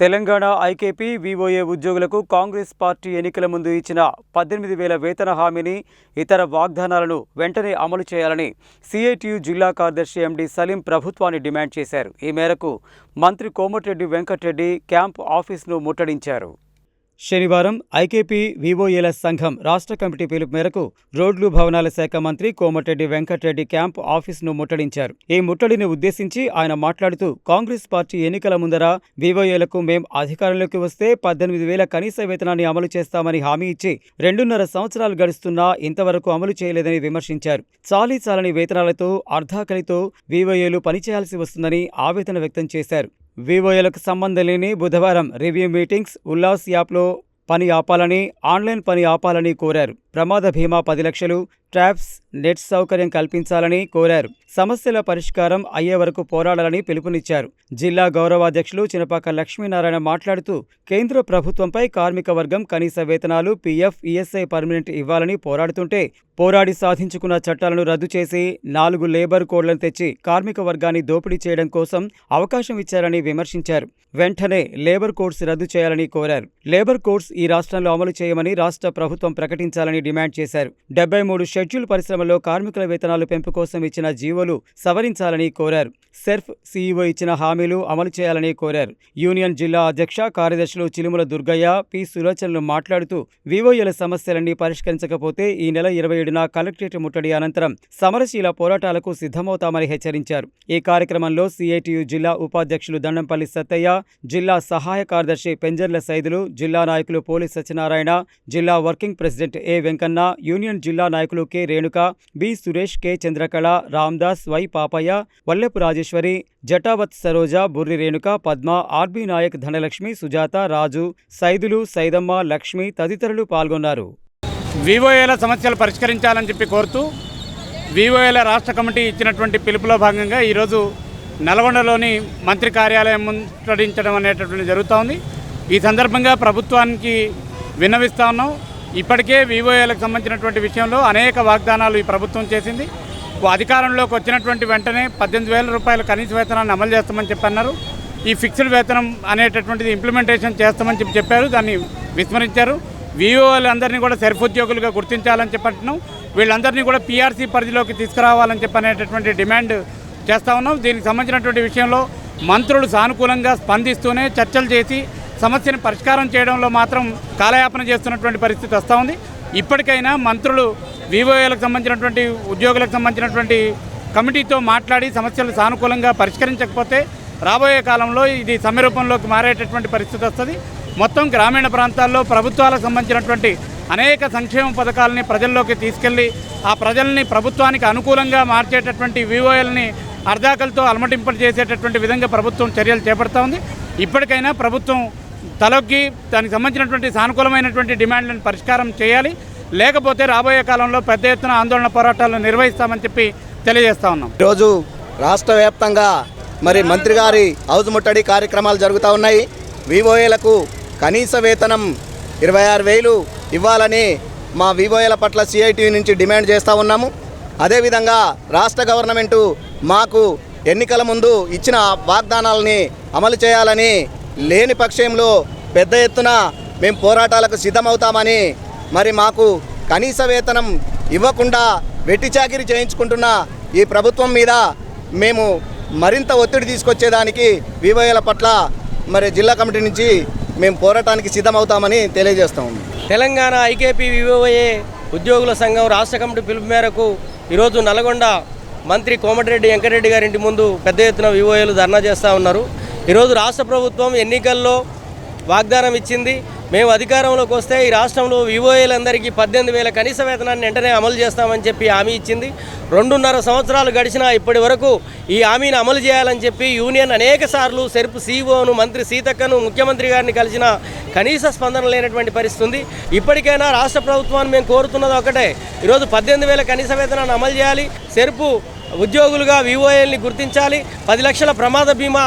Telangana IKP వీఓఏ ఉద్యోగులకు Congress party ఎన్నికల ముందు ఇచ్చిన 18,000 వేతన హామీని ఇతర వాగ్దానాలను వెంటనే అమలు చేయాలని సిఐటియు జిల్లా కార్యదర్శి ఎండి సలీం ప్రభుత్వాన్ని డిమాండ్ చేశారు. ఈ మేరకు మంత్రి కోమటిరెడ్డి వెంకటరెడ్డి క్యాంప్ ఆఫీసును ముట్టడించారు. శనివారం ఐకేపీ వీఓఏల సంఘం రాష్ట్ర కమిటీ పిలుపు మేరకు రోడ్లు భవనాల శాఖ మంత్రి కోమటిరెడ్డి వెంకటరెడ్డి క్యాంప్ ఆఫీసును ముట్టడించారు. ఈ ముట్టడిని ఉద్దేశించి ఆయన మాట్లాడుతూ కాంగ్రెస్ పార్టీ ఎన్నికల ముందర వీఓఏలకు మేం అధికారంలోకి వస్తే 18,000 కనీస వేతనాన్ని అమలు చేస్తామని హామీ ఇచ్చి 2.5 సంవత్సరాలు గడుస్తున్నా ఇంతవరకు అమలు చేయలేదని విమర్శించారు. చాలీ వేతనాలతో అర్ధాకలితో వీఓఏలు పనిచేయాల్సి వస్తుందని ఆవేదన వ్యక్తం చేశారు. వీఓఏలకు సంబంధం లేని బుధవారం రివ్యూ మీటింగ్స్ ఉల్లాస్ యాప్లో పని ఆపాలని, ఆన్లైన్ పని ఆపాలని కోరారు. ప్రమాద బీమా 10 లక్షలు, ట్రాప్స్, నెట్ సౌకర్యం కల్పించాలని కోరారు. సమస్యల పరిష్కారం అయ్యే వరకు పోరాడాలని పిలుపునిచ్చారు. జిల్లా గౌరవాధ్యక్షులు చినపాక లక్ష్మీనారాయణ మాట్లాడుతూ కేంద్ర ప్రభుత్వంపై కార్మిక వర్గం కనీస వేతనాలు, పీఎఫ్, ఈఎస్ఐ పర్మనెంట్ ఇవ్వాలని పోరాడుతుంటే పోరాడి సాధించుకున్న చట్టాలను రద్దు చేసి 4 లేబర్ కోడ్లను తెచ్చి కార్మిక వర్గాన్ని దోపిడీ చేయడం కోసం అవకాశం ఇచ్చారని విమర్శించారు. వెంటనే లేబర్ కోడ్స్ రద్దు చేయాలని కోరారు. లేబర్ కోడ్స్ ఈ రాష్ట్రంలో అమలు చేయమని రాష్ట్ర ప్రభుత్వం ప్రకటించాలని డిమాండ్ చేశారు. 73 షెడ్యూల్ పరిశ్రమల్లో కార్మికుల వేతనాలు పెంపు కోసం ఇచ్చిన జీవోలు సవరించాలని కోరారు. సెర్ఫ్ సీఈఓ ఇచ్చిన హామీలు అమలు చేయాలని కోరారు. యూనియన్ జిల్లా అధ్యక్ష కార్యదర్శులు చిలుముల దుర్గయ్య, పి సులోచనలు మాట్లాడుతూ వీఓఏల సమస్యలన్నీ పరిష్కరించకపోతే ఈ నెల 27న కలెక్టరేట్ ముట్టడి అనంతరం సమరశీల పోరాటాలకు సిద్ధమవుతామని హెచ్చరించారు. ఈ కార్యక్రమంలో సిఐటియు జిల్లా ఉపాధ్యక్షులు దండంపల్లి సత్తయ్య, జిల్లా సహాయ కార్యదర్శి పెంజర్ల సైదులు, జిల్లా నాయకులు పోలి సత్యనారాయణ, జిల్లా working president A Venkanna, union జిల్లా నాయకులు K Renuka, B Suresh, K Chandrakala, Ramdas, Y Papaiah, Vallepu Rajeshwari, Jatavat Saroja, Burri Renuka, Padma, RB Nayak, Dhanalakshmi, Sujatha, Raju, Saidulu, Saidamma, Lakshmi తదితరులు పాల్గొన్నారు. వీఓఏల సమస్యలు పరిష్కరించాలని చెప్పి కోరుతూ వీఓఏల రాష్ట్ర కమిటీ ఇచ్చినటువంటి పిలుపులో భాగంగా ఈరోజు నల్గొండలోని మంత్రి కార్యాలయం ముట్టడించడం అనేటటువంటి జరుగుతోంది. ఈ సందర్భంగా ప్రభుత్వానికి విన్నవిస్తా ఉన్నాం. ఇప్పటికే వీఓఏలకు సంబంధించినటువంటి విషయంలో అనేక వాగ్దానాలు ఈ ప్రభుత్వం చేసింది. అధికారంలోకి వచ్చినటువంటి వెంటనే 18,000 రూపాయల కనీస వేతనాన్ని అమలు చేస్తామని చెప్పన్నారు. ఈ ఫిక్స్డ్ వేతనం అనేటటువంటిది ఇంప్లిమెంటేషన్ చేస్తామని చెప్పారు. దాన్ని విస్మరించారు. వీఓఏలందరినీ కూడా సెర్ఫ్ ఉద్యోగులుగా గుర్తించాలని చెప్పంటున్నాం. వీళ్ళందరినీ కూడా పీఆర్సీ పరిధిలోకి తీసుకురావాలని చెప్పనేటటువంటి డిమాండ్ చేస్తూ ఉన్నాం. దీనికి సంబంధించినటువంటి విషయంలో మంత్రులు సానుకూలంగా స్పందిస్తూనే చర్చలు చేసి సమస్యను పరిష్కారం చేయడంలో మాత్రం కాలయాపన చేస్తున్నటువంటి పరిస్థితి వస్తూ ఉంది. ఇప్పటికైనా మంత్రులు వీఓఏలకు సంబంధించినటువంటి ఉద్యోగులకు సంబంధించినటువంటి కమిటీతో మాట్లాడి సమస్యలు సానుకూలంగా పరిష్కరించకపోతే రాబోయే కాలంలో ఇది సమ్మె రూపంలోకి మారేటటువంటి పరిస్థితి వస్తుంది. మొత్తం గ్రామీణ ప్రాంతాల్లో ప్రభుత్వాలకు సంబంధించినటువంటి అనేక సంక్షేమ పథకాలని ప్రజల్లోకి తీసుకెళ్లి ఆ ప్రజల్ని ప్రభుత్వానికి అనుకూలంగా మార్చేటటువంటి వీఓఏలని అర్ధాకలతో అలమటింపలు చేసేటటువంటి విధంగా ప్రభుత్వం చర్యలు చేపడతా ఉంది. ఇప్పటికైనా ప్రభుత్వం తలొగ్గి దానికి సంబంధించినటువంటి సానుకూలమైనటువంటి డిమాండ్లను పరిష్కారం చేయాలి. లేకపోతే రాబోయే కాలంలో పెద్ద ఎత్తున ఆందోళన పోరాటాలు నిర్వహిస్తామని చెప్పి తెలియజేస్తా ఉన్నాం. ఈరోజు రాష్ట్ర వ్యాప్తంగా మంత్రి గారి హౌస్ ముట్టడి కార్యక్రమాలు జరుగుతూ ఉన్నాయి. వీఓఏలకు కనీస వేతనం 26,000 ఇవ్వాలని మా వీఓఏల పట్ల సిఐటియు నుంచి డిమాండ్ చేస్తూ ఉన్నాము. అదేవిధంగా రాష్ట్ర గవర్నమెంటు మాకు ఎన్నికల ముందు ఇచ్చిన వాగ్దానాలని అమలు చేయాలని, లేని పక్షంలో పెద్ద ఎత్తున మేము పోరాటాలకు సిద్ధమవుతామని, మాకు కనీస వేతనం ఇవ్వకుండా వెట్టి చాకిరీ చేయించుకుంటున్న ఈ ప్రభుత్వం మీద మేము మరింత ఒత్తిడి తీసుకొచ్చేదానికి వీఓఏల పట్ల జిల్లా కమిటీ నుంచి మేము పోరాటానికి సిద్ధమవుతామని తెలియజేస్తాము. తెలంగాణ ఐకేపీ వీఓఏ ఉద్యోగుల సంఘం రాష్ట్ర కమిటీ పిలుపు మేరకు ఈరోజు నల్గొండ మంత్రి కోమటిరెడ్డి వెంకటరెడ్డి గారింటి ముందు పెద్ద ఎత్తున వీఓఏలు ధర్నా చేస్తూ ఉన్నారు. ఈరోజు రాష్ట్ర ప్రభుత్వం ఎన్నికల్లో వాగ్దానం ఇచ్చింది. మేము అధికారంలోకి వస్తే ఈ రాష్ట్రంలో వీఓఏలందరికీ 18,000 కనీస వేతనాన్ని వెంటనే అమలు చేస్తామని చెప్పి హామీ ఇచ్చింది. 2.5 సంవత్సరాలు గడిచినా ఇప్పటి వరకు ఈ హామీని అమలు చేయాలని చెప్పి యూనియన్ అనేక సార్లు సెర్ప్ సీఈఓను, మంత్రి సీతక్కను, ముఖ్యమంత్రి గారిని కలిసిన కనీస స్పందన లేనటువంటి పరిస్థితి ఉంది. ఇప్పటికైనా రాష్ట్ర ప్రభుత్వాన్ని మేము కోరుతున్నది ఒకటే, ఈరోజు 18,000 కనీస వేతనాన్ని అమలు చేయాలి. సెర్పు ఉద్యోగులుగా వీఓఏల్ని గుర్తించాలి. 10 లక్షల ప్రమాద బీమా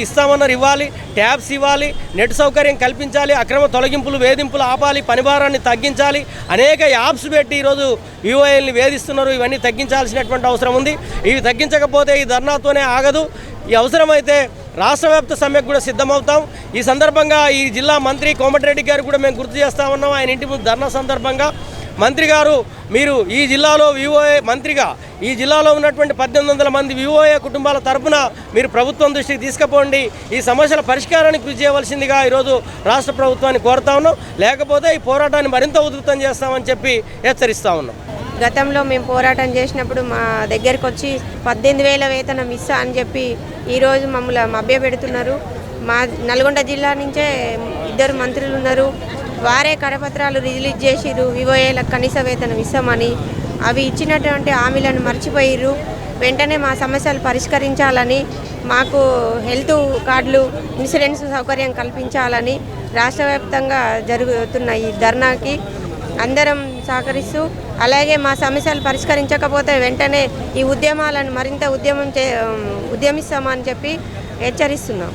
ఇస్తామన్నారు, ఇవ్వాలి. ట్యాబ్స్ ఇవ్వాలి, నెట్ సౌకర్యం కల్పించాలి, అక్రమ తొలగింపులు, వేధింపులు ఆపాలి, పనిభారాన్ని తగ్గించాలి. అనేక యాప్స్ పెట్టి ఈరోజు వీఓఏల్ని వేధిస్తున్నారు. ఇవన్నీ తగ్గించాల్సినటువంటి అవసరం ఉంది. ఇవి తగ్గించకపోతే ఈ ధర్నాతోనే ఆగదు. ఈ అవసరమైతే రాష్ట్ర వ్యాప్త సమ్మెకు కూడా సిద్ధమవుతాం. ఈ సందర్భంగా ఈ జిల్లా మంత్రి కోమటిరెడ్డి గారు కూడా మేము గుర్తు చేస్తూ ఉన్నాం. ఆయన ఇంటి ముందు ధర్నా సందర్భంగా మంత్రి గారు, మీరు ఈ జిల్లాలో వివోఏ మంత్రిగా ఈ జిల్లాలో ఉన్నటువంటి 1800 మంది వివోఏ కుటుంబాల తరపున మీరు ప్రభుత్వం దృష్టికి తీసుకుపోండి, ఈ సమస్యల పరిష్కారానికి కృషి చేయవలసిందిగా ఈరోజు రాష్ట్ర ప్రభుత్వాన్ని కోరుతా ఉన్నాం. లేకపోతే ఈ పోరాటాన్ని మరింత ఉధృతం చేస్తామని చెప్పి హెచ్చరిస్తూ ఉన్నాం. గతంలో మేము పోరాటం చేసినప్పుడు మా దగ్గరికి వచ్చి 18,000 వేతనం ఇస్తా అని చెప్పి ఈరోజు మమ్మల్ని మభ్యపెడుతున్నారు. మా నల్గొండ జిల్లా నుంచే 2 మంత్రులు ఉన్నారు. వారే కరపత్రాలు రిలీజ్ చేసిర్రు వివోఏలకు కనీస వేతనం ఇస్తామని. అవి ఇచ్చినటువంటి హామీలను మర్చిపోయిర్రు. వెంటనే మా సమస్యలు పరిష్కరించాలని, మాకు హెల్త్ కార్డులు, ఇన్సూరెన్స్ సౌకర్యం కల్పించాలని రాష్ట్ర వ్యాప్తంగా జరుగుతున్న ఈ ధర్నాకి అందరం సహకరిస్తూ, అలాగే మా సమస్యలు పరిష్కరించకపోతే వెంటనే ఈ ఉద్యమాలను మరింత ఉద్యమిస్తామని చెప్పి హెచ్చరిస్తున్నాం.